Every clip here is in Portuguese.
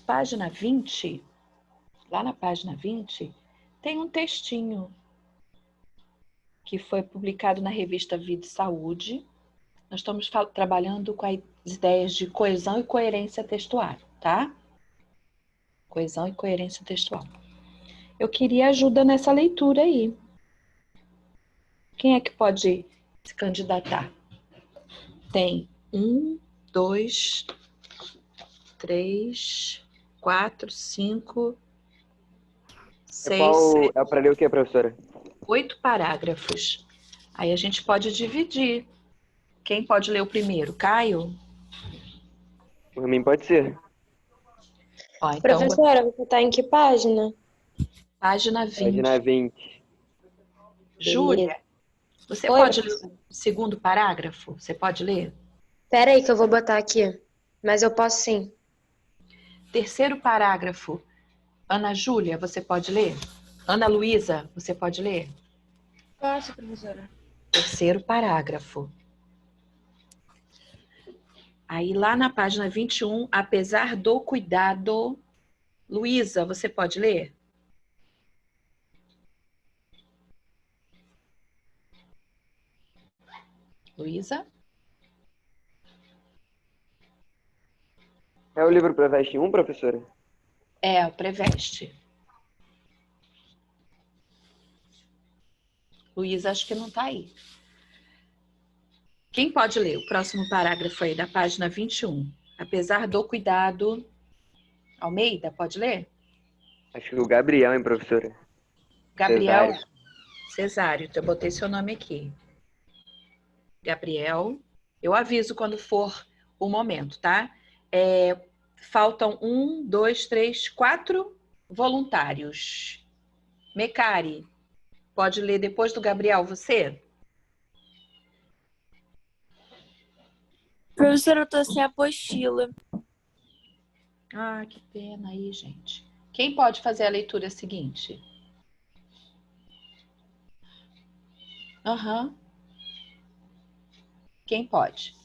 página 20, lá na página 20, tem um textinho que foi publicado na revista Vida e Saúde. Nós estamos trabalhando com as ideias de coesão e coerência textual, tá? Coesão e coerência textual. Eu queria ajuda nessa leitura aí. Quem é que pode se candidatar? Tem 1, 2, 3, 4, 5, 6, 7, É para ler o que, professora? 8 parágrafos. Aí a gente pode dividir. Quem pode ler o primeiro? Caio? Por mim pode ser. Ó, então, Professora, você está em que página? página 20. Página 20. Júlia, você Oi, pode ler professora. o segundo parágrafo? Você pode ler? Espera aí que eu vou botar aqui. Mas eu posso sim. Terceiro parágrafo. Ana Júlia, você pode ler? Ana Luísa, você pode ler? Posso, professora. Terceiro parágrafo. Aí lá na página 21, apesar do cuidado. Luísa, você pode ler? Luísa? É o livro Preveste 1, professora? É, o Preveste. Luísa, acho que não está aí. Quem pode ler o próximo parágrafo aí da página 21? Apesar do cuidado. Almeida, pode ler? Acho que o Gabriel, hein, professora? Gabriel Cesário, eu botei seu nome aqui. Gabriel, eu aviso quando for o momento, tá? Faltam 1, 2, 3, 4 voluntários. Mecari, pode ler depois do Gabriel, você? Professora, eu tô sem apostila. Ah, que pena aí, gente. Quem pode fazer a leitura seguinte? Aham. Quem pode?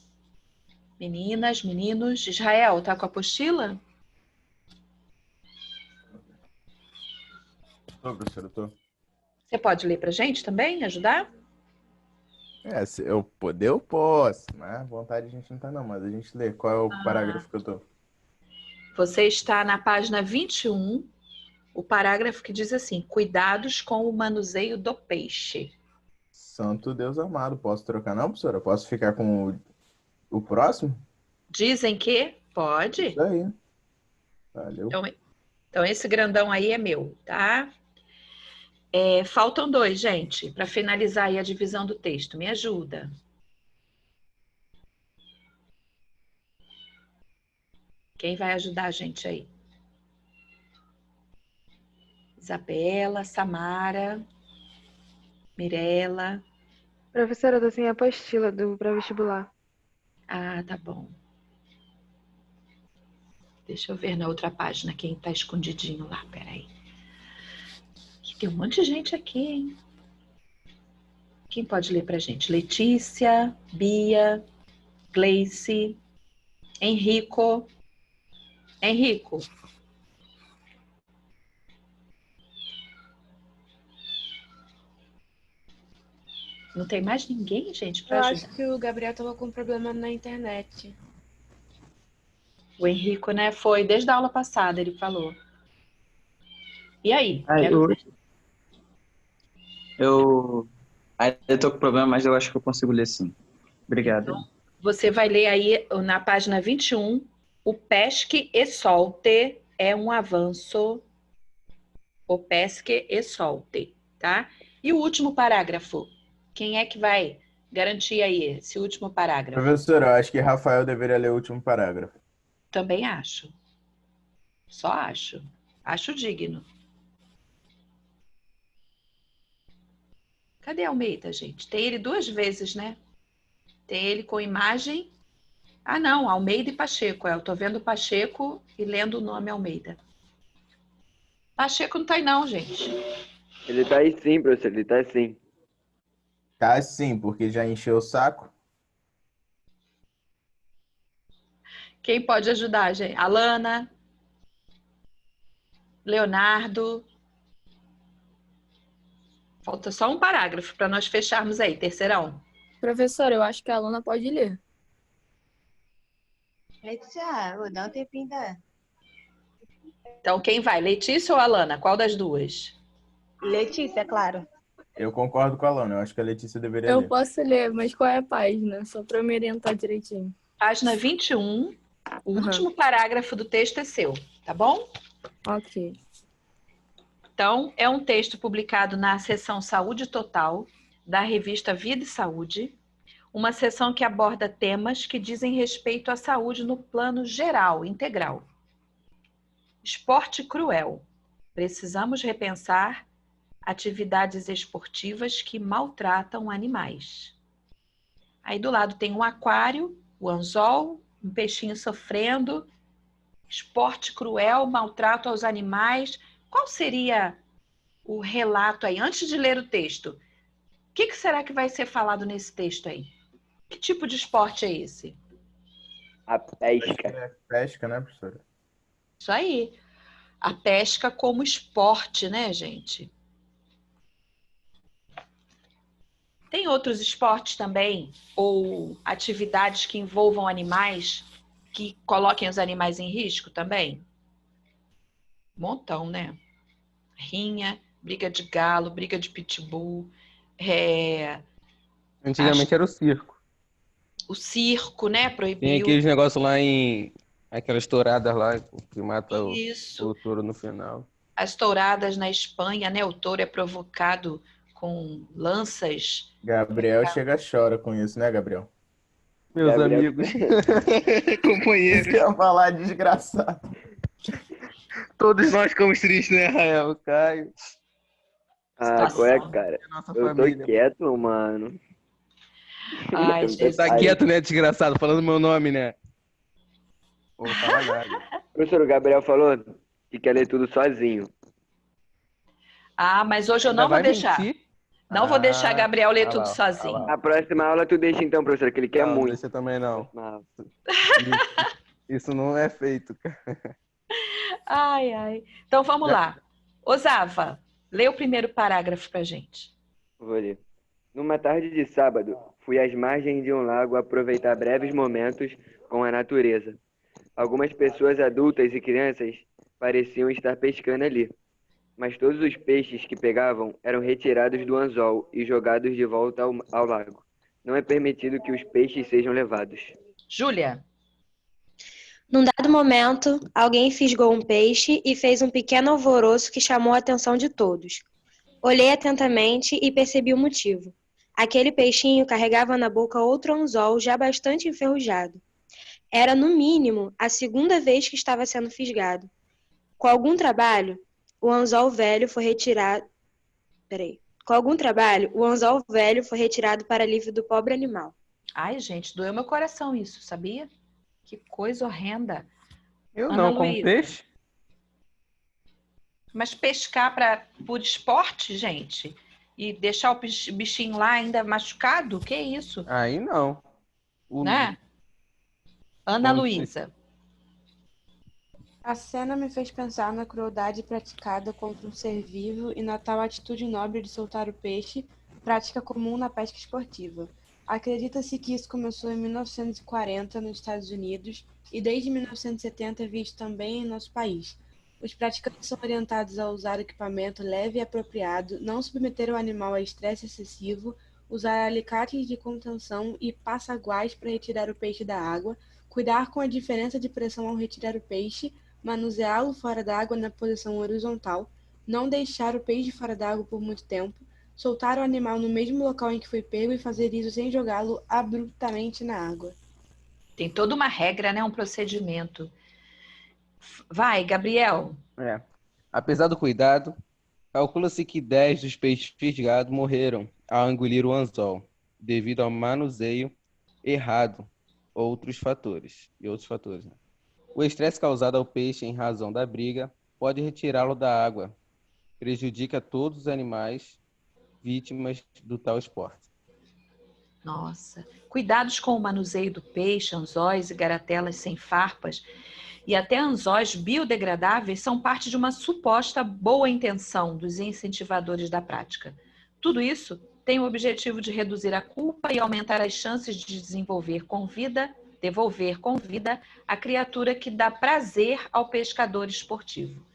Meninas, meninos. Israel, tá com a apostila? Tô, professor, eu tô. Você pode ler pra gente também, ajudar? Se eu poder, eu posso, né? Vontade a gente não tá, não, mas a gente lê. Qual é o parágrafo que eu tô? Você está na página 21, o parágrafo que diz assim: cuidados com o manuseio do peixe. Santo Deus amado. Posso trocar, não, professora? Posso ficar com o próximo? Dizem que pode. Isso aí. Valeu. Então esse grandão aí é meu, tá? Faltam 2, gente, para finalizar aí a divisão do texto. Me ajuda. Quem vai ajudar a gente aí? Isabela, Samara, Mirela. Professora, eu tô sem apostila do pré-vestibular. Ah, tá bom. Deixa eu ver na outra página quem tá escondidinho lá, peraí. Tem um monte de gente aqui, hein? Quem pode ler pra gente? Letícia, Bia, Gleice, Henrico. Henrico. Não tem mais ninguém, gente, Eu para ajudar. acho que o Gabriel tava com problema na internet. O Henrico, né, foi desde a aula passada, ele falou. E aí? Eu ainda tô com problema, mas eu acho que eu consigo ler sim. Obrigado. Então, você vai ler aí na página 21, o pesque e solte é um avanço. O pesque e solte, tá? E o último parágrafo? Quem é que vai garantir aí esse último parágrafo? Professora, eu acho que Rafael deveria ler o último parágrafo. Também acho. Só acho. Acho digno. Cadê Almeida, gente? Tem ele 2 vezes, né? Tem ele com imagem. Ah, não, Almeida e Pacheco. Eu tô vendo Pacheco e lendo o nome Almeida. Pacheco não tá aí não, gente. Ele tá aí sim, professor, ele tá aí sim. Tá sim, porque já encheu o saco. Quem pode ajudar, gente? Alana, Leonardo. Falta só um parágrafo para nós fecharmos aí, terceirão. Professora, eu acho que a aluna pode ler. Letícia, vou dar um tempinho da Então, quem vai? Letícia ou Alana? Qual das duas? Letícia, claro. Eu concordo com a Alana, eu acho que a Letícia deveria Eu ler. posso ler, mas qual é a página? Só para eu me orientar direitinho. Página 21, o Uhum. último parágrafo do texto é seu, tá bom? Ok. Então, é um texto publicado na seção Saúde Total, da revista Vida e Saúde, uma seção que aborda temas que dizem respeito à saúde no plano geral, integral. Esporte cruel. Precisamos repensar atividades esportivas que maltratam animais. Aí do lado tem um aquário, o anzol, um peixinho sofrendo, esporte cruel, maltrato aos animais. Qual seria o relato aí? Antes de ler o texto, o que será que vai ser falado nesse texto aí? Que tipo de esporte é esse? A Acho que pesca. é pesca, né, professora? Isso aí. A pesca como esporte, né, gente? Tem outros esportes também, ou atividades que envolvam animais, que coloquem os animais em risco também? Montão, né? Rinha, briga de galo, briga de pitbull, Antigamente era o circo. o circo, né? Tem Proibiu. aqueles negócios lá em... Aquelas touradas lá que mata Isso. o touro no final. As touradas na Espanha, né? O touro é provocado com lanças. Gabriel chega chora com isso, né, Gabriel? Meus Gabriel- amigos, Isso companheiros, que eu ia falar, desgraçado. todos nós ficamos tristes, né, Rael? Caio, Ah, qual é, cara? nossa Eu tô família. quieto, mano. Ai, Eu tô Jesus. Tá quieto. quieto, né, desgraçado? Falando meu nome, né? Vou falar nada. Professor, o Gabriel falou que quer ler tudo sozinho. Ah, mas hoje eu Ainda não vou vai deixar. mentir? Não vou deixar Gabriel ler Ah tudo lá, sozinho. ah lá. Na próxima aula tu deixa então, professor, que ele quer Não, muito. deixa também não. Próxima aula. Isso não é feito, cara. Ai, ai. Então vamos lá. Osava, lê o primeiro parágrafo pra gente. Vou ler. Numa tarde de sábado, fui às margens de um lago aproveitar breves momentos com a natureza. Algumas pessoas adultas e crianças pareciam estar pescando ali, mas todos os peixes que pegavam eram retirados do anzol e jogados de volta ao lago. Não é permitido que os peixes sejam levados. Júlia, Num dado momento, alguém fisgou um peixe e fez um pequeno alvoroço que chamou a atenção de todos. Olhei atentamente e percebi o motivo. Aquele peixinho carregava na boca outro anzol já bastante enferrujado. Era, no mínimo, a segunda vez que estava sendo fisgado. Com algum trabalho, o anzol velho foi retirado... Com algum trabalho, o anzol velho foi retirado para alívio do pobre animal. ai, gente, doeu meu coração isso, sabia? Que coisa horrenda. Eu Ana não, como Luísa. peixe. Mas pescar por esporte, gente, e deixar o bichinho lá ainda machucado, que isso, Aí não. né? Ana Como Luísa, A cena me fez pensar na crueldade praticada contra um ser vivo e na tal atitude nobre de soltar o peixe, prática comum na pesca esportiva. Acredita-se que isso começou em 1940 nos Estados Unidos e desde 1970 é visto também em nosso país. Os praticantes são orientados a usar equipamento leve e apropriado, não submeter o animal a estresse excessivo, usar alicates de contenção e passaguais para retirar o peixe da água, cuidar com a diferença de pressão ao retirar o peixe, manuseá-lo fora d'água na posição horizontal, não deixar o peixe fora d'água por muito tempo, soltar o animal no mesmo local em que foi pego e fazer isso sem jogá-lo abruptamente na água. tem toda uma regra, né? Um procedimento. Vai, Gabriel. É. Apesar do cuidado, calcula-se que 10 dos peixes fisgados morreram ao engolir o anzol, devido ao manuseio errado e outros fatores, né? O estresse causado ao peixe em razão da briga pode retirá-lo da água, prejudica todos os animais vítimas do tal esporte. Nossa. Cuidados com o manuseio do peixe, anzóis e garatelas sem farpas. e até anzóis biodegradáveis são parte de uma suposta boa intenção dos incentivadores da prática. Tudo isso tem o objetivo de reduzir a culpa e aumentar as chances de devolver com vida a criatura que dá prazer ao pescador esportivo.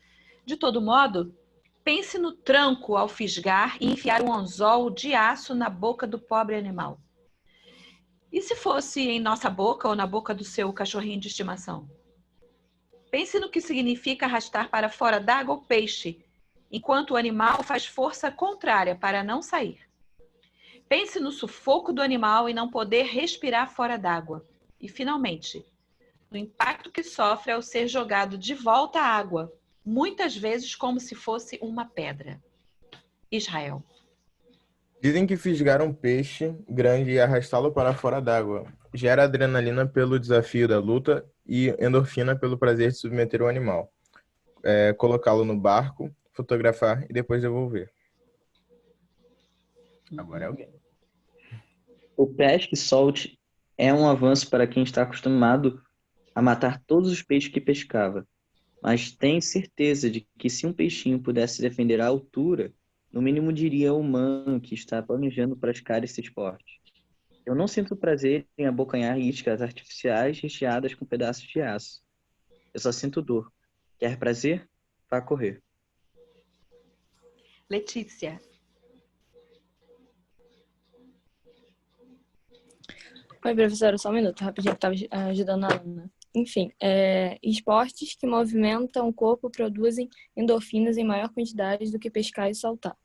De todo modo, pense no tranco ao fisgar e enfiar um anzol de aço na boca do pobre animal. E se fosse em nossa boca ou na boca do seu cachorrinho de estimação? Pense no que significa arrastar para fora d'água o peixe, enquanto o animal faz força contrária para não sair. Pense no sufoco do animal e não poder respirar fora d'água. E, finalmente, no impacto que sofre ao ser jogado de volta à água, muitas vezes como se fosse uma pedra. Israel. Dizem que fisgar um peixe grande e arrastá-lo para fora d'água gera adrenalina pelo desafio da luta e endorfina pelo prazer de submeter o animal. Colocá-lo no barco, fotografar e depois devolver. Agora é alguém. O pesque solte é um avanço para quem está acostumado a matar todos os peixes que pescava. Mas tem certeza de que se um peixinho pudesse defender a altura, no mínimo diria ao humano que está planejando praticar esse esporte. Eu não sinto prazer em abocanhar iscas artificiais recheadas com pedaços de aço. Eu só sinto dor. Quer prazer? Vá correr. Letícia. Oi, professora, só um minuto, rapidinho, que eu estava ajudando a aluna. Enfim, esportes que movimentam o corpo produzem endorfinas em maior quantidade do que pescar e saltar.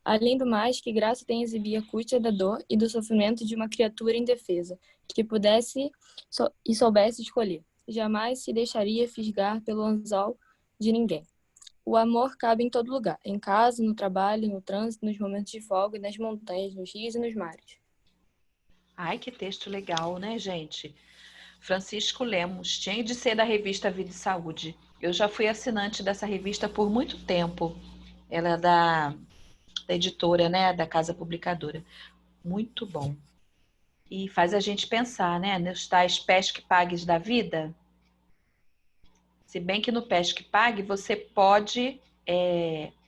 Além do mais, que graça tem exibir a custa da dor e do sofrimento de uma criatura indefesa, que pudesse e soubesse escolher. Jamais se deixaria fisgar pelo anzol de ninguém. O amor cabe em todo lugar, em casa, no trabalho, no trânsito, nos momentos de folga, nas montanhas, nos rios e nos mares. Ai, que texto legal, né, gente? Francisco Lemos, tinha de ser da revista Vida e Saúde. Eu já fui assinante dessa revista por muito tempo. Ela é da editora, né, da casa publicadora. Muito bom. E faz a gente pensar, né, nos tais pesque-pagues da vida. Se bem que no pesque-pague você pode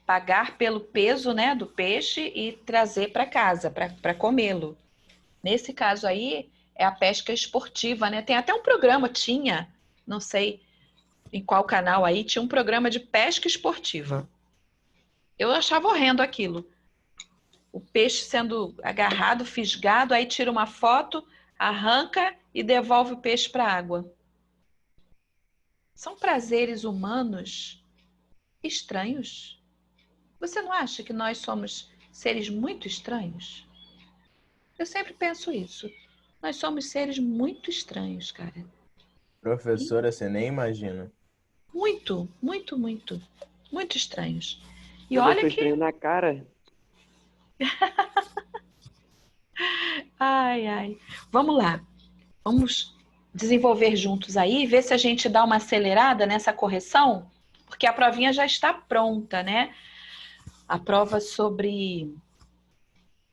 pagar pelo peso, né, do peixe e trazer para casa, para comê-lo. Nesse caso aí, é a pesca esportiva, né? Tem até um programa, não sei em qual canal aí, tinha um programa de pesca esportiva. Eu achava horrendo aquilo. O peixe sendo agarrado, fisgado, aí tira uma foto, arranca e devolve o peixe para a água. São prazeres humanos estranhos. Você não acha que nós somos seres muito estranhos? Eu sempre penso isso. Nós somos seres muito estranhos, cara. Professora, você nem imagina. Muito, muito, muito. Muito estranhos. E Eu olha sou que... estranho na cara. Ai, ai. Vamos lá. Vamos desenvolver juntos aí, ver se a gente dá uma acelerada nessa correção, porque a provinha já está pronta, né? A prova sobre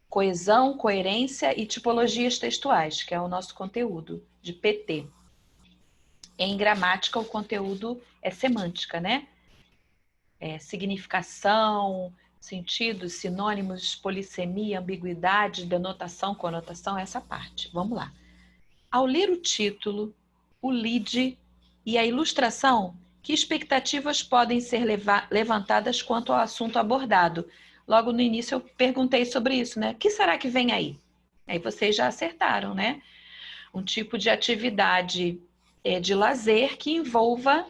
coesão, coerência e tipologias textuais, que é o nosso conteúdo de PT. Em gramática, o conteúdo é semântica, né? Significação, sentidos, sinônimos, polissemia, ambiguidade, denotação, conotação, essa parte. Vamos lá. Ao ler o título, o lead e a ilustração, que expectativas podem ser levantadas quanto ao assunto abordado? Logo no início eu perguntei sobre isso, né? O que será que vem aí? Aí vocês já acertaram, né? Um tipo de atividade de lazer que envolva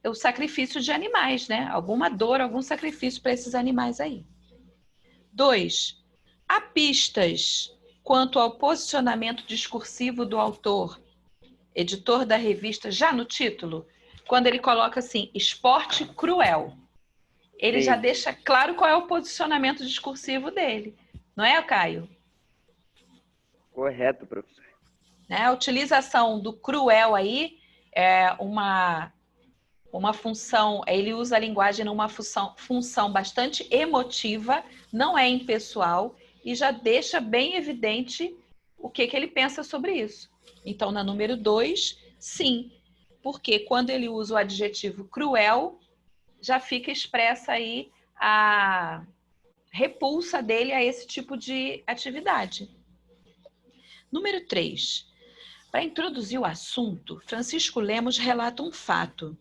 o sacrifício de animais, né? Alguma dor, algum sacrifício para esses animais aí. 2. Há pistas quanto ao posicionamento discursivo do autor, editor da revista, já no título, quando ele coloca assim, esporte cruel. Ele já deixa claro qual é o posicionamento discursivo dele. Não é, Caio? Correto, professor. Né? A utilização do cruel aí é uma função, ele usa a linguagem numa função bastante emotiva, não é impessoal, e já deixa bem evidente o que ele pensa sobre isso. Então, na número 2, sim, Porque quando ele usa o adjetivo cruel, já fica expressa aí a repulsa dele a esse tipo de atividade. Número 3. Para introduzir o assunto, Francisco Lemos relata um fato.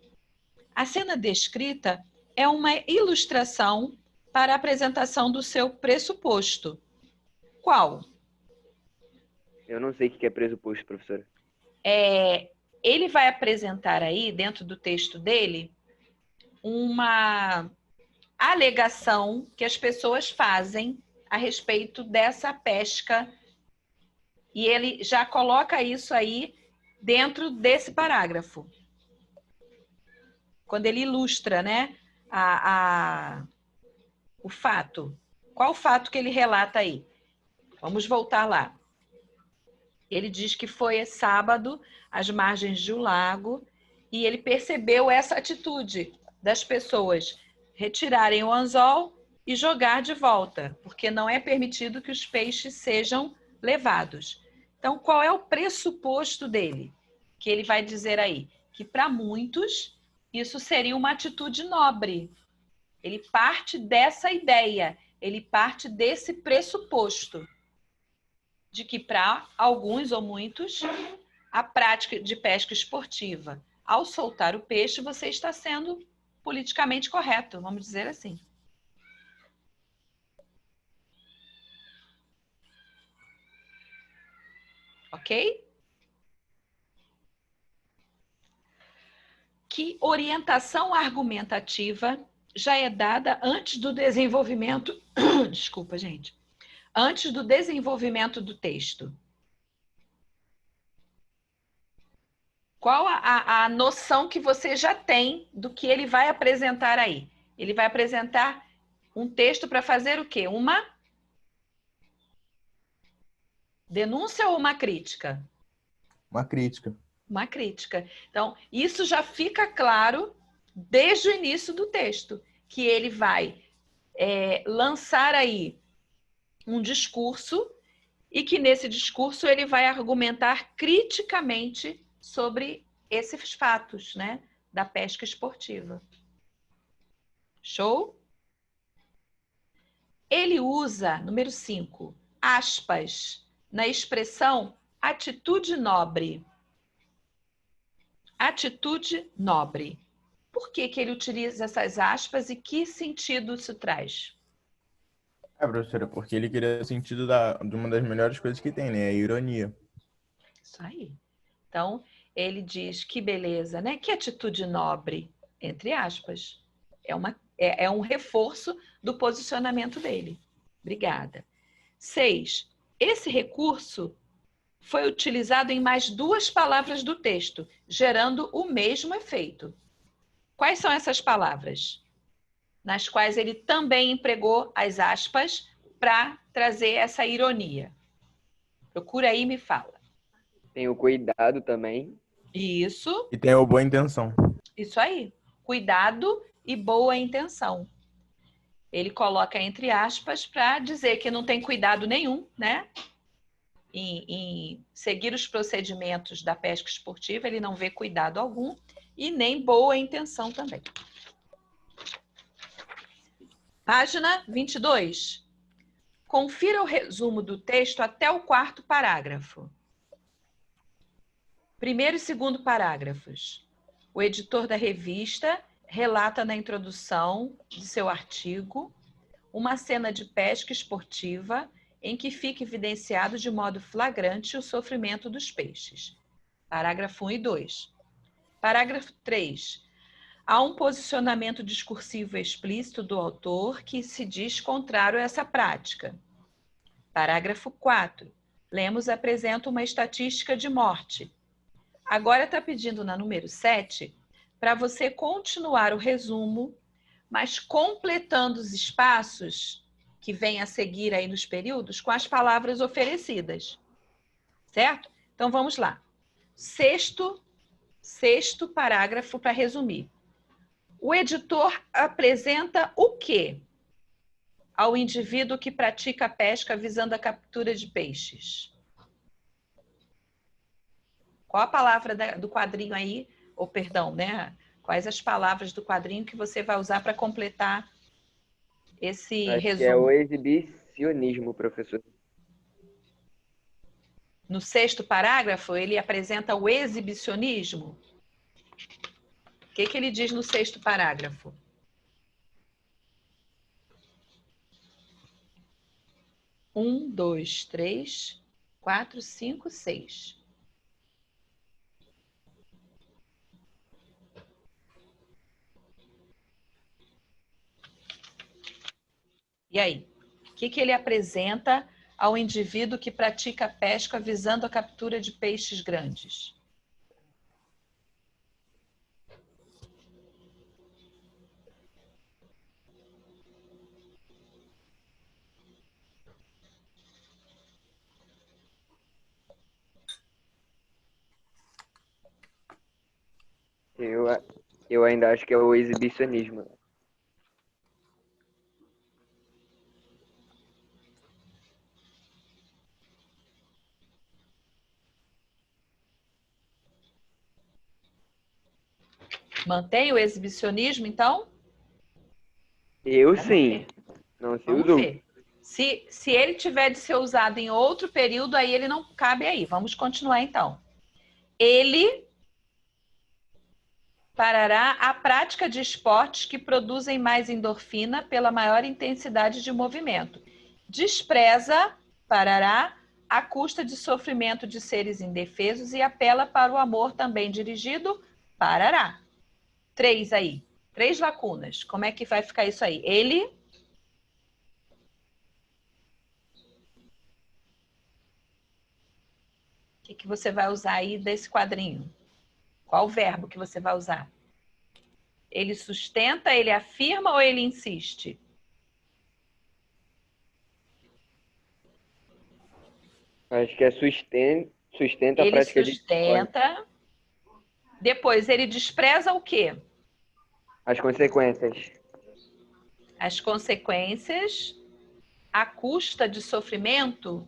A cena descrita é uma ilustração para a apresentação do seu pressuposto. Qual? Eu não sei o que é pressuposto, professora. Ele vai apresentar aí, dentro do texto dele, uma alegação que as pessoas fazem a respeito dessa pesca, e ele já coloca isso aí dentro desse parágrafo. Quando ele ilustra, né, o fato. Qual o fato que ele relata aí? Vamos voltar lá. Ele diz que foi sábado, às margens de um lago, e ele percebeu essa atitude das pessoas retirarem o anzol e jogar de volta, porque não é permitido que os peixes sejam levados. Então, qual é o pressuposto dele? Que ele vai dizer aí que para muitos isso seria uma atitude nobre. Ele parte dessa ideia, ele parte desse pressuposto de que para alguns ou muitos a prática de pesca esportiva, ao soltar o peixe, você está sendo politicamente correto, vamos dizer assim. Ok? Que orientação argumentativa já é dada antes do desenvolvimento... Desculpa, gente. Antes do desenvolvimento do texto? Qual a noção que você já tem do que ele vai apresentar aí? Ele vai apresentar um texto para fazer o quê? Uma denúncia ou uma crítica? Uma crítica. Uma crítica. Então, isso já fica claro desde o início do texto, que ele vai lançar aí um discurso e que nesse discurso ele vai argumentar criticamente sobre esses fatos, né, da pesca esportiva. Show? Ele usa, número 5, aspas, na expressão atitude nobre. Atitude nobre. Por que ele utiliza essas aspas e que sentido isso traz? Professora, porque ele queria o sentido de uma das melhores coisas que tem, né? A ironia. Isso aí. Então, ele diz que beleza, né? Que atitude nobre, entre aspas. É um reforço do posicionamento dele. Obrigada. 6. Esse recurso foi utilizado em mais 2 palavras do texto, gerando o mesmo efeito. Quais são essas palavras? Nas quais ele também empregou as aspas para trazer essa ironia. Procura aí e me fala. Tem o cuidado também. Isso. E tem a boa intenção. Isso aí. Cuidado e boa intenção. Ele coloca entre aspas para dizer que não tem cuidado nenhum, né? Em seguir os procedimentos da pesca esportiva, ele não vê cuidado algum e nem boa intenção também. Página 22. Confira o resumo do texto até o 4º parágrafo. 1º e 2º parágrafos. O editor da revista relata na introdução de seu artigo uma cena de pesca esportiva em que fica evidenciado de modo flagrante o sofrimento dos peixes. Parágrafo 1 e 2. Parágrafo 3. Há um posicionamento discursivo explícito do autor que se diz contrário a essa prática. Parágrafo 4. Lemos apresenta uma estatística de morte. Agora está pedindo na número 7 para você continuar o resumo, mas completando os espaços que vêm a seguir aí nos períodos com as palavras oferecidas. Certo? Então vamos lá. Sexto parágrafo para resumir. O editor apresenta o quê ao indivíduo que pratica a pesca visando a captura de peixes? Qual a palavra do quadrinho aí ou perdão, né? Quais as palavras do quadrinho que você vai usar para completar esse Acho que é o resumo? exibicionismo, professor. No 6º parágrafo, ele apresenta o exibicionismo. O que ele diz no 6º parágrafo? Um, dois, três, 4, 5, 6. E aí? O que ele apresenta ao indivíduo que pratica a pesca visando a captura de peixes grandes? Eu ainda acho que é o exibicionismo. Mantém o exibicionismo, então? Eu Vamos sim. ver. Não sei Vamos os outros. ver. Se ele tiver de ser usado em outro período, aí ele não cabe aí. Vamos continuar, então. Ele parará a prática de esportes que produzem mais endorfina pela maior intensidade de movimento. Despreza, parará, à custa de sofrimento de seres indefesos e apela para o amor também dirigido, parará. 3 aí. 3 lacunas. Como é que vai ficar isso aí? Ele... O que você vai usar aí desse quadrinho? Qual o verbo que você vai usar? Ele sustenta, ele afirma ou ele insiste? Acho que é sustenta a Ele prática de esporte. sustenta. Depois, ele despreza o quê? As consequências. As consequências à custa de sofrimento.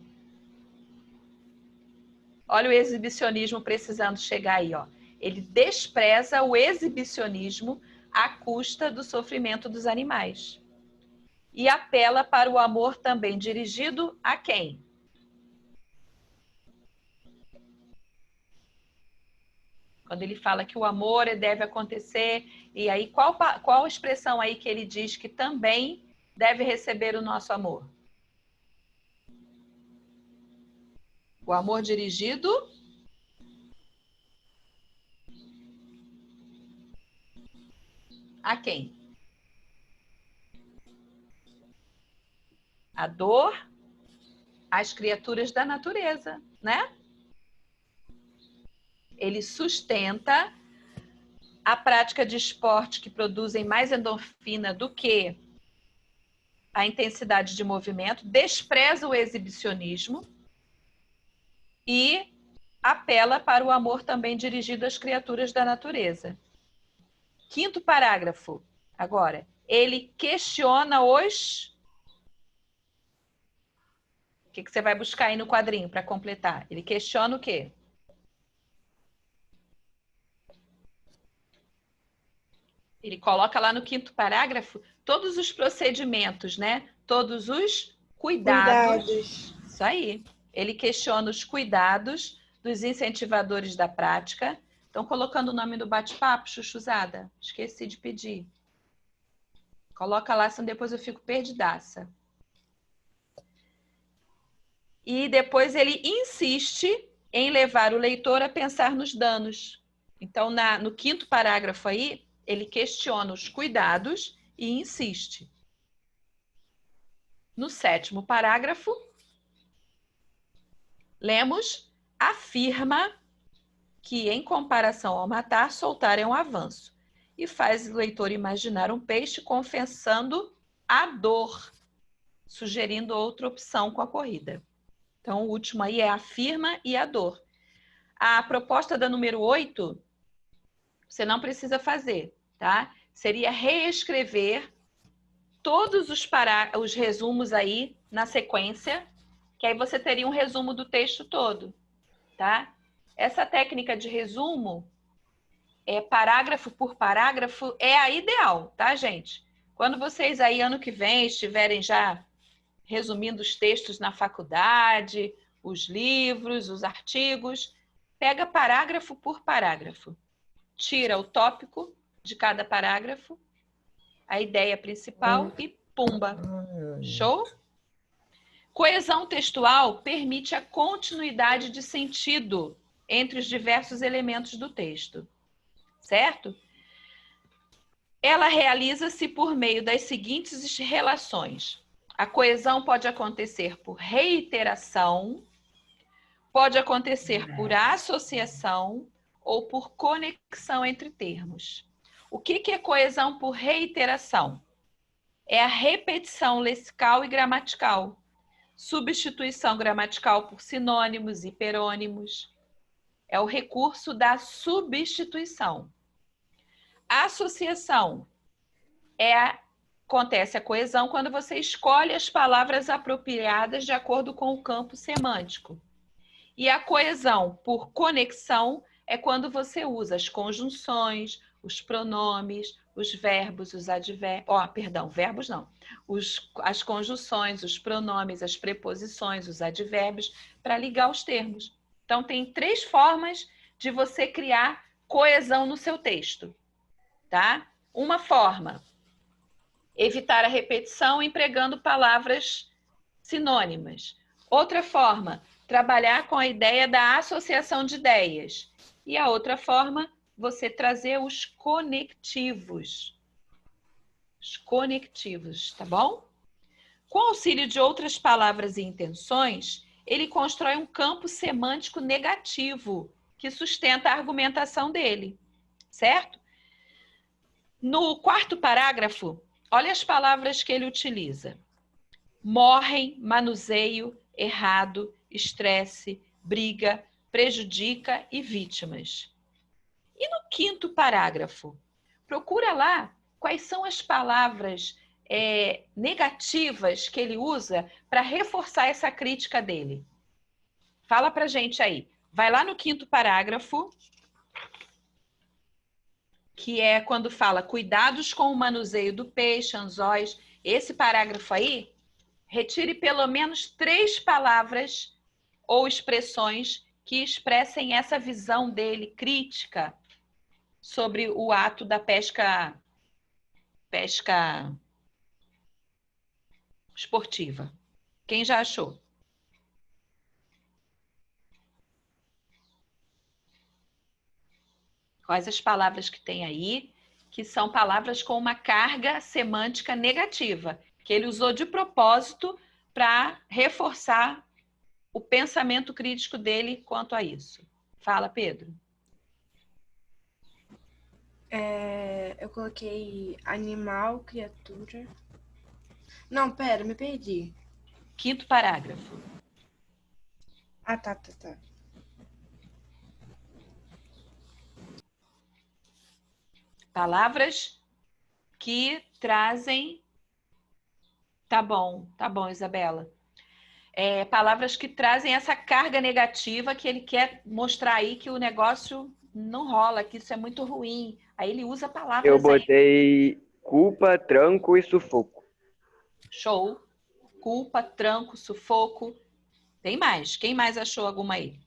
Olha o exibicionismo precisando chegar aí, ó. Ele despreza o exibicionismo à custa do sofrimento dos animais. E apela para o amor também dirigido a quem? Quando ele fala que o amor deve acontecer, e aí qual expressão aí que ele diz que também deve receber o nosso amor? O amor dirigido a quem? A dor, às criaturas da natureza, né? Ele sustenta a prática de esporte que produzem mais endorfina do que a intensidade de movimento, despreza o exibicionismo e apela para o amor também dirigido às criaturas da natureza. 5º parágrafo, agora. Ele questiona os... O que você vai buscar aí no quadrinho para completar? Ele questiona o quê? Ele coloca lá no 5º parágrafo todos os procedimentos, né? Todos os cuidados. Isso aí. Ele questiona os cuidados dos incentivadores da prática. Estão colocando o nome do bate-papo, Chuchuzada? Esqueci de pedir. Coloca lá, senão depois eu fico perdidaça. E depois ele insiste em levar o leitor a pensar nos danos. Então, no 5º parágrafo aí, ele questiona os cuidados e insiste. No 7º parágrafo, lemos, afirma que, em comparação ao matar, soltar é um avanço. E faz o leitor imaginar um peixe confessando a dor, sugerindo outra opção com a corrida. Então, o último aí é afirma e a dor. A proposta da número 8, você não precisa fazer, tá? Seria reescrever todos os resumos aí na sequência, que aí você teria um resumo do texto todo, tá? Essa técnica de resumo, parágrafo por parágrafo é a ideal, tá, gente? Quando vocês aí, ano que vem, estiverem já resumindo os textos na faculdade, os livros, os artigos, pega parágrafo por parágrafo. Tira o tópico de cada parágrafo, a ideia principal e pumba. Show? Coesão textual permite a continuidade de sentido entre os diversos elementos do texto, certo? Ela realiza-se por meio das seguintes relações. A coesão pode acontecer por reiteração, pode acontecer por associação ou por conexão entre termos. O que é coesão por reiteração? É a repetição lexical e gramatical, substituição gramatical por sinônimos e hiperônimos. É o recurso da substituição. A associação acontece a coesão quando você escolhe as palavras apropriadas de acordo com o campo semântico. E a coesão por conexão é quando você usa as conjunções, os pronomes, os verbos, os advérbios... verbos não. As conjunções, os pronomes, as preposições, os advérbios, para ligar os termos. Então, tem 3 formas de você criar coesão no seu texto, tá? Uma forma, evitar a repetição empregando palavras sinônimas. Outra forma, trabalhar com a ideia da associação de ideias. E a outra forma, você trazer os conectivos. Os conectivos, tá bom? Com auxílio de outras palavras e intenções, ele constrói um campo semântico negativo que sustenta a argumentação dele, certo? No 4º parágrafo, olha as palavras que ele utiliza. Morrem, manuseio, errado, estresse, briga, prejudica e vítimas. E no 5º parágrafo, procura lá quais são as palavras negativas que ele usa para reforçar essa crítica dele. Fala pra gente aí. Vai lá no 5º parágrafo, que é quando fala cuidados com o manuseio do peixe, anzóis. Esse parágrafo aí, retire pelo menos 3 palavras ou expressões que expressem essa visão dele crítica sobre o ato da pesca esportiva. Quem já achou? Quais as palavras que tem aí, que são palavras com uma carga semântica negativa, que ele usou de propósito para reforçar o pensamento crítico dele quanto a isso. Fala, Pedro. Eu coloquei animal, criatura... Não, pera, me perdi. 5º parágrafo. Ah, tá. Palavras que trazem... Tá bom, Isabela. Palavras que trazem essa carga negativa que ele quer mostrar aí que o negócio não rola, que isso é muito ruim. Aí ele usa palavras Eu botei culpa, tranco e sufoco. Show. Culpa, tranco, sufoco. Tem mais. Quem mais achou alguma aí?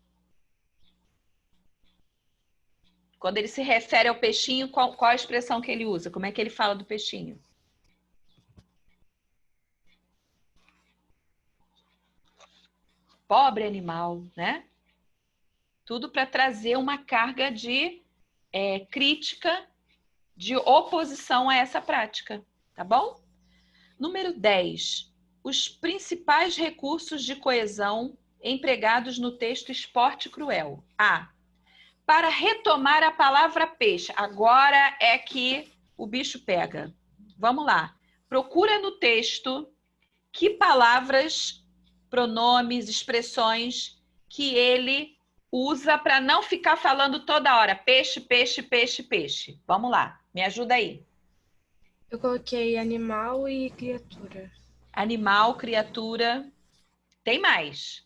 Quando ele se refere ao peixinho, qual a expressão que ele usa? Como é que ele fala do peixinho? Pobre animal, né? Tudo para trazer uma carga de crítica, de oposição a essa prática, tá bom? Número 10. Os principais recursos de coesão empregados no texto Esporte Cruel. A. Para retomar a palavra peixe. Agora é que o bicho pega. Vamos lá. Procura no texto que palavras, pronomes, expressões que ele usa para não ficar falando toda hora peixe, peixe, peixe, peixe. Vamos lá. Me ajuda aí. Eu coloquei animal e criatura. Animal, criatura. Tem mais.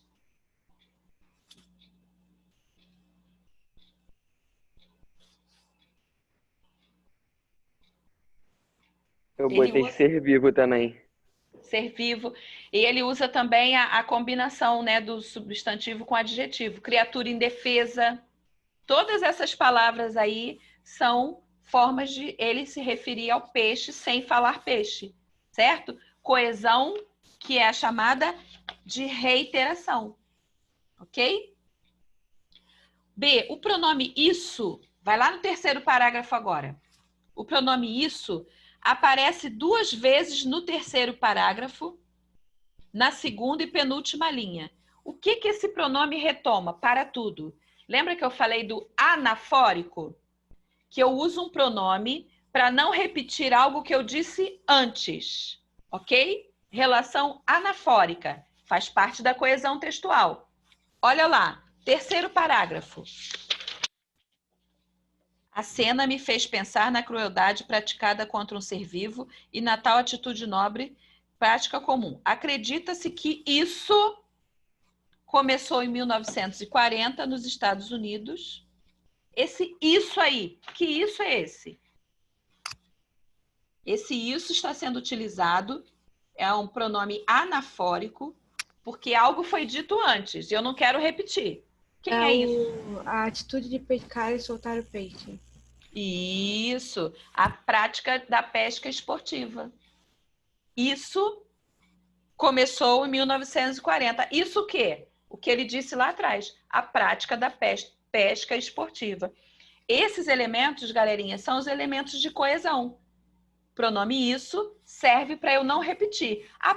Eu Ele botei usa ser vivo também. ser vivo. E ele usa também a combinação, né, do substantivo com adjetivo. Criatura indefesa. Todas essas palavras aí são formas de ele se referir ao peixe sem falar peixe, certo? Coesão, que é a chamada de reiteração, ok? B, o pronome isso, vai lá no terceiro parágrafo agora. O pronome isso aparece 2 vezes no terceiro parágrafo, na segunda e penúltima linha. O que esse pronome retoma? Para tudo. Lembra que eu falei do anafórico? Que eu uso um pronome para não repetir algo que eu disse antes, ok? Relação anafórica, faz parte da coesão textual. Olha lá, terceiro parágrafo. A cena me fez pensar na crueldade praticada contra um ser vivo e na tal atitude nobre, prática comum. Acredita-se que isso começou em 1940 nos Estados Unidos. Esse isso aí, que isso é esse? Esse isso está sendo utilizado, é um pronome anafórico, porque algo foi dito antes, e eu não quero repetir. Quem é isso? A atitude de pescar e soltar o peixe. Isso, a prática da pesca esportiva. Isso começou em 1940. Isso o quê? O que ele disse lá atrás, a prática da pesca esportiva. Esses elementos, galerinha, são os elementos de coesão. Pronome isso serve para eu não repetir. A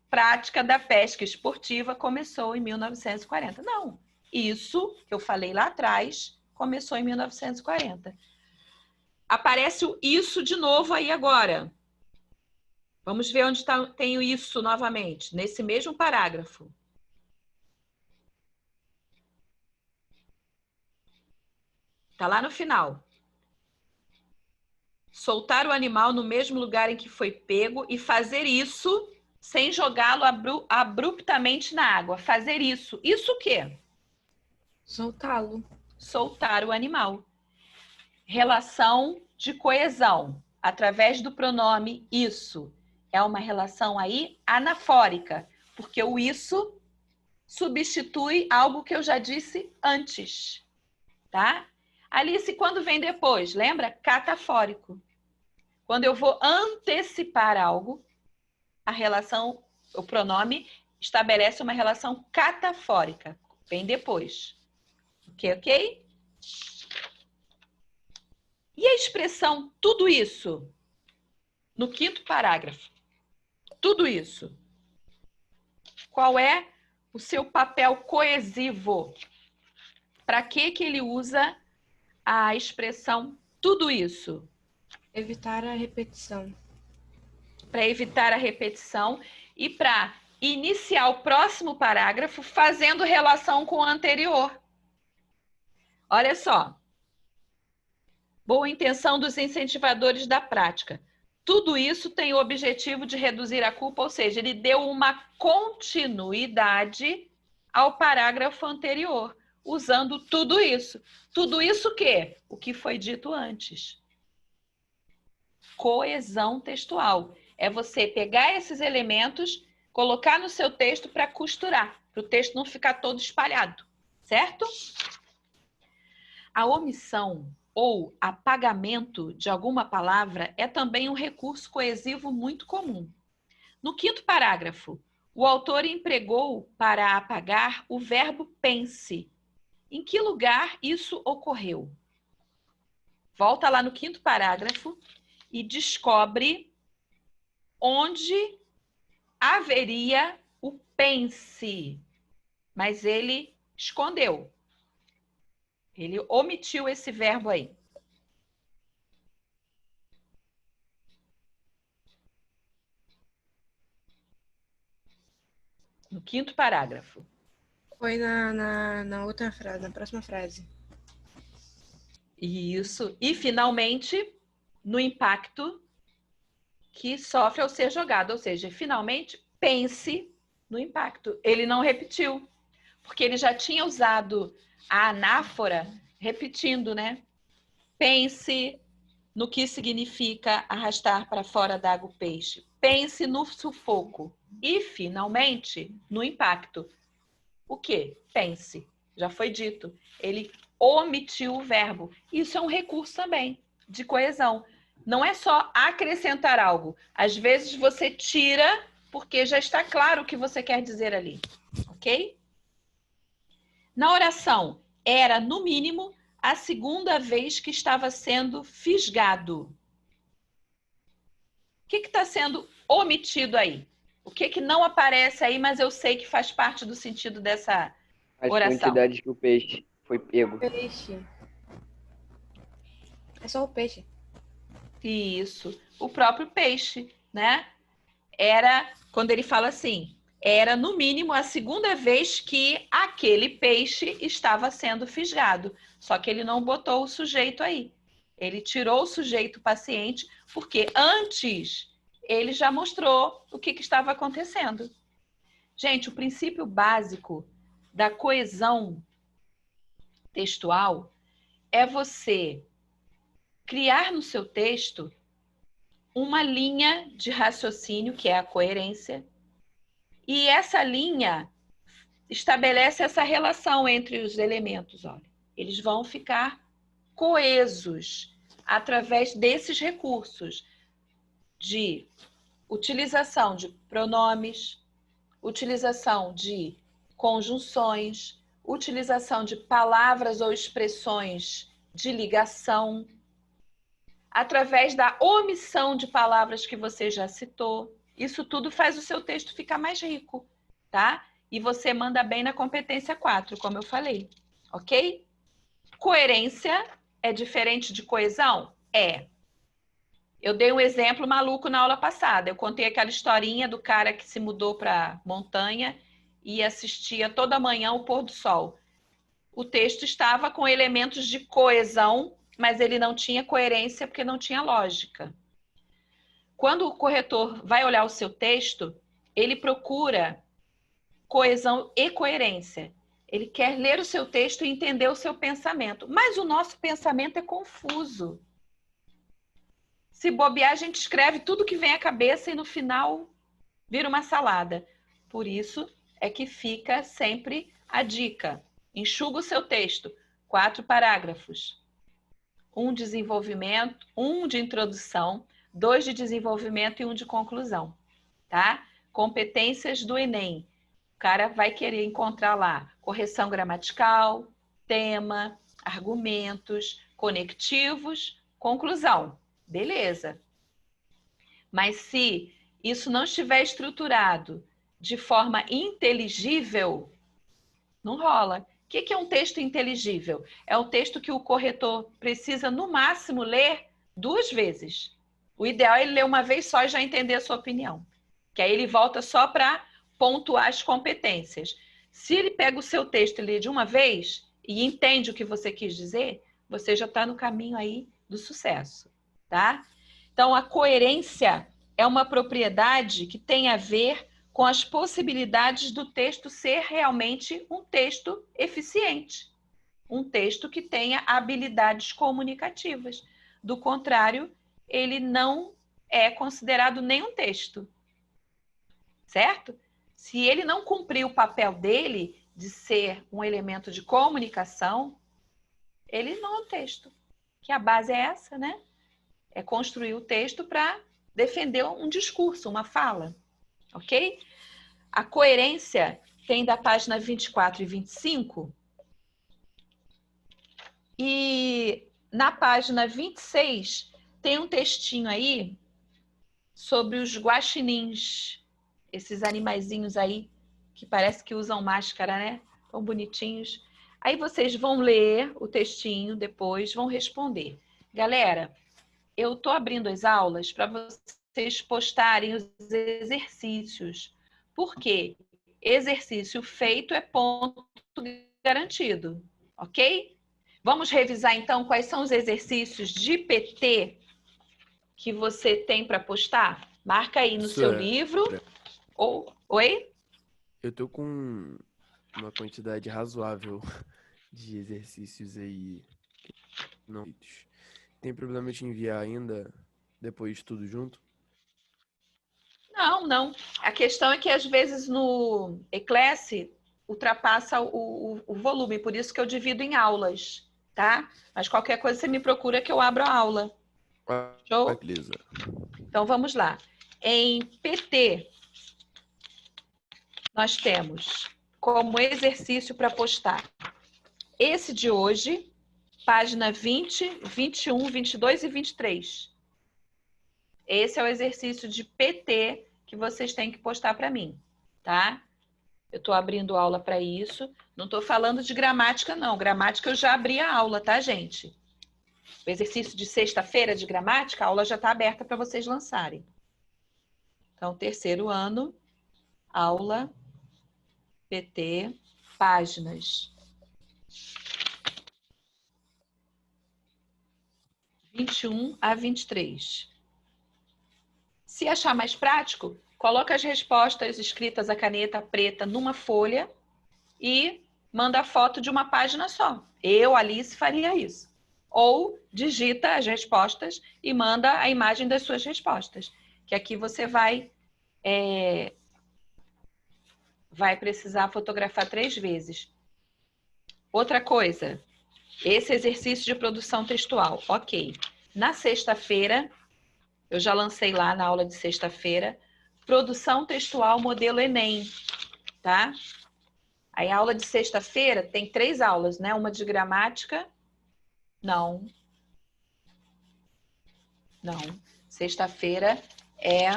prática da pesca esportiva começou em 1940. Não, isso que eu falei lá atrás começou em 1940. Aparece o isso de novo aí agora. Vamos ver onde tem o isso novamente, nesse mesmo parágrafo. Está lá no final. Soltar o animal no mesmo lugar em que foi pego e fazer isso sem jogá-lo abruptamente na água. Fazer isso. Isso o quê? Soltá-lo. Soltar o animal. Relação de coesão, através do pronome isso. É uma relação aí anafórica, porque o isso substitui algo que eu já disse antes, tá? Alice, quando vem depois, lembra? Catafórico. Quando eu vou antecipar algo, a relação, o pronome estabelece uma relação catafórica. Vem depois. Ok? E a expressão tudo isso? No quinto parágrafo. Tudo isso. Qual é o seu papel coesivo? Para que ele usa a expressão tudo isso? Evitar a repetição. Para evitar a repetição e para iniciar o próximo parágrafo fazendo relação com o anterior. Olha só. Boa intenção dos incentivadores da prática. Tudo isso tem o objetivo de reduzir a culpa, ou seja, ele deu uma continuidade ao parágrafo anterior, usando tudo isso. Tudo isso o quê? O que foi dito antes. Coesão textual. É você pegar esses elementos, colocar no seu texto para costurar, para o texto não ficar todo espalhado, certo? A omissão ou apagamento de alguma palavra é também um recurso coesivo muito comum. No quinto parágrafo, o autor empregou para apagar o verbo pense. Em que lugar isso ocorreu? Volta lá no quinto parágrafo e descobre onde haveria o pense, mas ele escondeu. Ele omitiu esse verbo aí. No quinto parágrafo. Foi na outra frase, na próxima frase. Isso. E, finalmente, no impacto que sofre ao ser jogado. Ou seja, finalmente, pense no impacto. Ele não repetiu, porque ele já tinha usado a anáfora repetindo, né? Pense no que significa arrastar para fora d'água o peixe. Pense no sufoco. E, finalmente, no impacto. O quê? Pense. Já foi dito. Ele omitiu o verbo. Isso é um recurso também de coesão. Não é só acrescentar algo. Às vezes você tira porque já está claro o que você quer dizer ali. Ok? Na oração, era, no mínimo, a segunda vez que estava sendo fisgado. O que está sendo omitido aí? O que não aparece aí, mas eu sei que faz parte do sentido dessa As oração? quantidades que o peixe foi pego. Peixe. É só o peixe. Isso. O próprio peixe, né? Era, quando ele fala assim, era no mínimo a segunda vez que aquele peixe estava sendo fisgado. Só que ele não botou o sujeito aí. Ele tirou o sujeito paciente, porque antes ele já mostrou o que estava acontecendo. Gente, o princípio básico da coesão textual é você criar no seu texto uma linha de raciocínio, que é a coerência, e essa linha estabelece essa relação entre os elementos. Olha, eles vão ficar coesos através desses recursos de utilização de pronomes, utilização de conjunções, utilização de palavras ou expressões de ligação, através da omissão de palavras que você já citou. Isso tudo faz o seu texto ficar mais rico, tá? E você manda bem na competência 4, como eu falei, ok? Coerência é diferente de coesão? É. Eu dei um exemplo maluco na aula passada. Eu contei aquela historinha do cara que se mudou para montanha e assistia toda manhã o pôr do sol. O texto estava com elementos de coesão, mas ele não tinha coerência porque não tinha lógica. Quando o corretor vai olhar o seu texto, ele procura coesão e coerência. Ele quer ler o seu texto e entender o seu pensamento. Mas o nosso pensamento é confuso. Se bobear, a gente escreve tudo que vem à cabeça e no final vira uma salada. Por isso é que fica sempre a dica. Enxuga o seu texto. 4 parágrafos. 1 desenvolvimento, 1 de introdução, 2 de desenvolvimento e 1 de conclusão. Tá? Competências do Enem. O cara vai querer encontrar lá correção gramatical, tema, argumentos, conectivos, conclusão. Beleza. Mas se isso não estiver estruturado de forma inteligível, não rola. O que é um texto inteligível? É um texto que o corretor precisa, no máximo, ler 2 vezes. O ideal é ele ler uma vez só e já entender a sua opinião. Que aí ele volta só para pontuar as competências. Se ele pega o seu texto e lê de uma vez e entende o que você quis dizer, você já está no caminho aí do sucesso, tá? Então, a coerência é uma propriedade que tem a ver com as possibilidades do texto ser realmente um texto eficiente, um texto que tenha habilidades comunicativas. Do contrário, ele não é considerado nem um texto, certo? Se ele não cumprir o papel dele de ser um elemento de comunicação, ele não é um texto. Que a base é essa, né? É construir o texto para defender um discurso, uma fala, ok? A coerência tem da página 24 e 25. E na página 26 tem um textinho aí sobre os guaxinins, esses animaizinhos aí que parece que usam máscara, né? Tão bonitinhos. Aí vocês vão ler o textinho depois, vão responder. Galera, eu tô abrindo as aulas para vocês postarem os exercícios. Por quê? Exercício feito é ponto garantido, ok? Vamos revisar então quais são os exercícios de PT que você tem para postar? Marca aí no seu livro. Oi? Eu tô com uma quantidade razoável de exercícios aí não feitos. Tem problema de enviar ainda depois de tudo junto? Não, não. A questão é que às vezes no Eclass ultrapassa o volume, por isso que eu divido em aulas, tá? Mas qualquer coisa você me procura que eu abro a aula. Show? Beleza. Então vamos lá. Em PT, nós temos como exercício para postar esse de hoje, página 20, 21, 22 e 23. Esse é o exercício de PT que vocês têm que postar para mim, tá? Eu estou abrindo aula para isso. Não estou falando de gramática, não. Gramática eu já abri a aula, tá, gente? O exercício de sexta-feira de gramática, a aula já está aberta para vocês lançarem. Então, terceiro ano, aula, PT, páginas 21 a 23. Se achar mais prático, coloca as respostas escritas a caneta preta numa folha e manda a foto de uma página só. Eu, Alice, faria isso. Ou digita as respostas e manda a imagem das suas respostas. Que aqui você vai precisar fotografar 3 vezes. Outra coisa, esse exercício de produção textual. Ok. Na sexta-feira, eu já lancei lá na aula de sexta-feira, produção textual modelo Enem, tá? Aí a aula de sexta-feira tem 3 aulas, né? Uma de gramática. Não. Sexta-feira é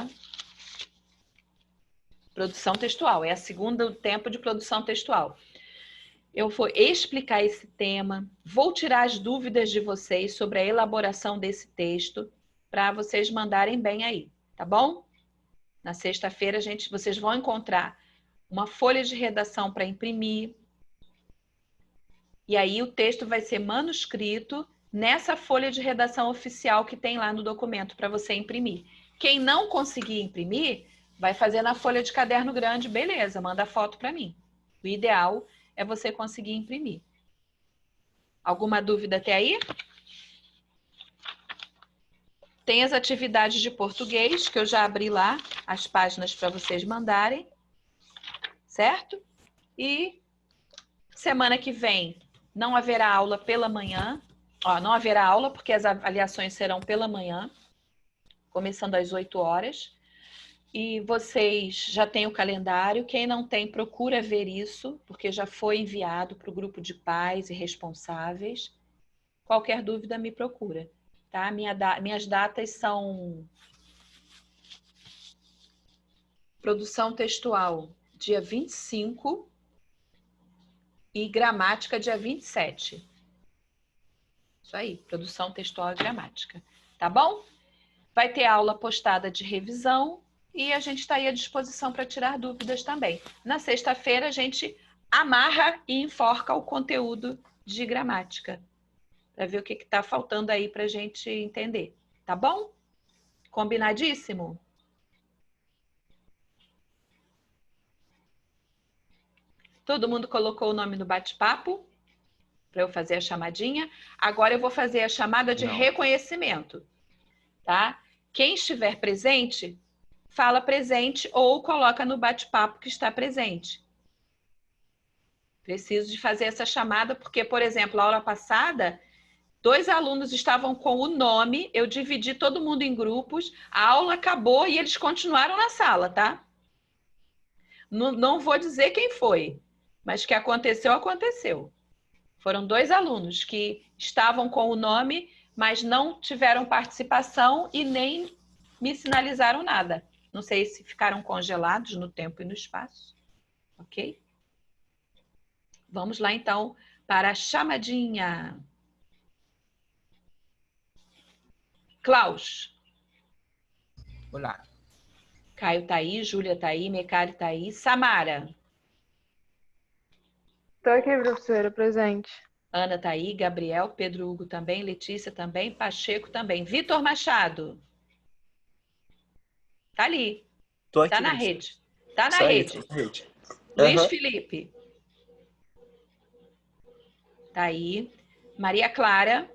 produção textual. É a segunda tempo de produção textual. Eu vou explicar esse tema, vou tirar as dúvidas de vocês sobre a elaboração desse texto para vocês mandarem bem aí, tá bom? Na sexta-feira, vocês vão encontrar uma folha de redação para imprimir. E aí o texto vai ser manuscrito nessa folha de redação oficial que tem lá no documento para você imprimir. Quem não conseguir imprimir, vai fazer na folha de caderno grande, beleza, manda foto para mim. O ideal é você conseguir imprimir. Alguma dúvida até aí? Tem as atividades de português, que eu já abri lá, as páginas para vocês mandarem. Certo? E semana que vem não haverá aula pela manhã. Não haverá aula, porque as avaliações serão pela manhã, começando às 8 horas. E vocês já têm o calendário. Quem não tem, procura ver isso, porque já foi enviado para o grupo de pais e responsáveis. Qualquer dúvida, me procura. Tá? Minhas datas são produção textual, dia 25, e gramática, dia 27. Isso aí, produção textual e gramática. Tá bom? Vai ter aula postada de revisão e a gente está aí à disposição para tirar dúvidas também. Na sexta-feira, a gente amarra e enforca o conteúdo de gramática, para ver o que está faltando aí para a gente entender. Tá bom? Combinadíssimo? Todo mundo colocou o nome no bate-papo para eu fazer a chamadinha. Agora eu vou fazer a chamada de reconhecimento, tá? Quem estiver presente, fala presente ou coloca no bate-papo que está presente. Preciso de fazer essa chamada porque, por exemplo, a aula passada, 2 alunos estavam com o nome, eu dividi todo mundo em grupos, a aula acabou e eles continuaram na sala, tá? Não vou dizer quem foi, mas que aconteceu, aconteceu. Foram 2 alunos que estavam com o nome, mas não tiveram participação e nem me sinalizaram nada. Não sei se ficaram congelados no tempo e no espaço. Ok? Vamos lá, então, para a chamadinha. Klaus. Olá. Caio tá aí, Júlia tá aí, Mecari tá aí. Samara. Tô aqui, professora, presente. Ana tá aí, Gabriel, Pedro Hugo também, Letícia também, Pacheco também. Vitor Machado. Tá ali. Tô aqui, tá na professora. rede. Tá na Isso aí, rede. tô na rede. Luiz Aham. Felipe. Tá aí. Maria Clara.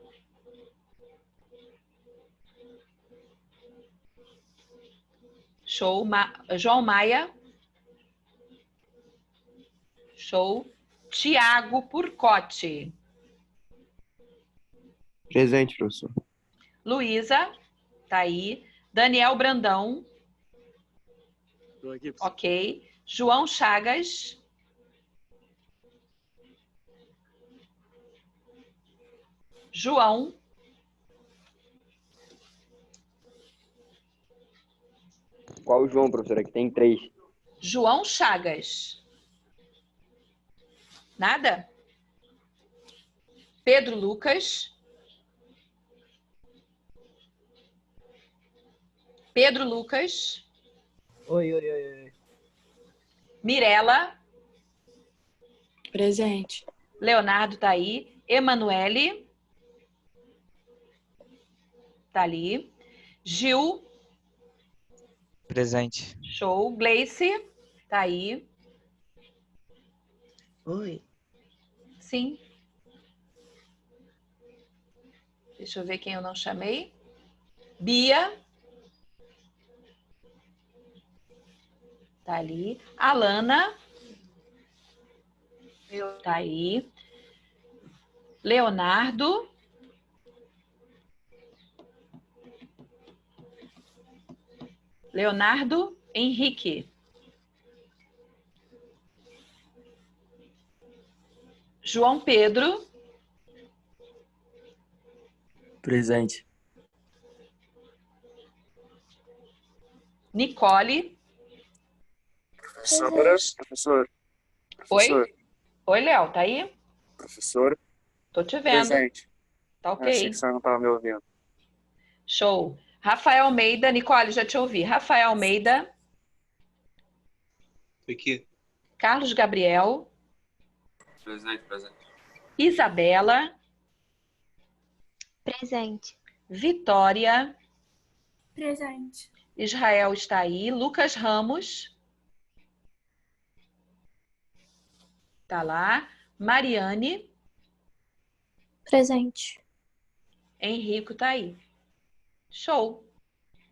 Show. João Maia. Show. Tiago Purcotti. Presente, professor. Luísa, tá aí. Daniel Brandão. Estou aqui, professor. Ok. João Chagas. João. Qual o João, professora? Que tem 3. João Chagas. Nada? Pedro Lucas. Pedro Lucas. Oi. Mirela. Presente. Leonardo tá aí. Emanuele. Tá ali. Gil. Presente. Show. Gleice. Tá aí. Oi. Sim. Deixa eu ver quem eu não chamei. Bia. Tá ali. Alana. Tá aí. Leonardo. Leonardo Henrique. João Pedro. Presente. Nicole. Professor. Oi? Oi, Léo, tá aí? Professor. Tô te vendo. Presente. Tá Achei ok. que o senhor não estava me ouvindo. Show. Rafael Almeida. Nicole, já te ouvi. Rafael Almeida. Aqui. Carlos Gabriel. Presente. Isabela. Presente. Vitória. Presente. Israel está aí. Lucas Ramos. Tá lá. Mariane. Presente. Henrico tá aí. Show.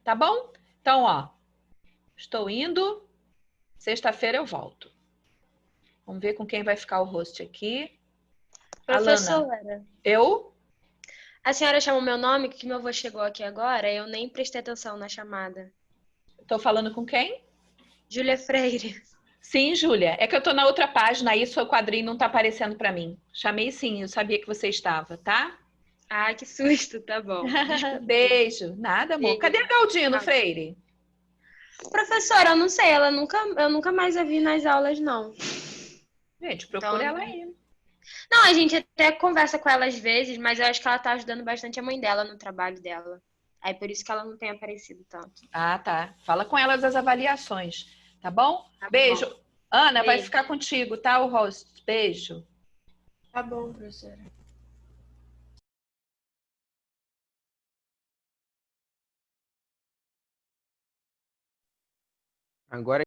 Tá bom? Então, ó. Estou indo. Sexta-feira eu volto. Vamos ver com quem vai ficar o host aqui. Alana. Professora, Eu? a senhora chamou meu nome, que meu avô chegou aqui agora, eu nem prestei atenção na chamada. Tô falando com quem? Júlia Freire. Sim, Júlia. É que eu tô na outra página, aí seu quadrinho não tá aparecendo para mim. Chamei sim, eu sabia que você estava, tá? Ai, que susto, tá bom. Desculpa. Beijo. Nada, amor. Cadê a Galdino, Freire? Professora, eu não sei, eu nunca mais a vi nas aulas, não. Gente, procura ela aí. Não, a gente até conversa com ela às vezes, mas eu acho que ela tá ajudando bastante a mãe dela no trabalho dela. Aí por isso que ela não tem aparecido tanto. Ah, tá. Fala com ela das avaliações, tá bom? Tá Beijo. bom. Ana, vai Beijo. ficar contigo, tá? O host. Beijo. Tá bom, professora. Agora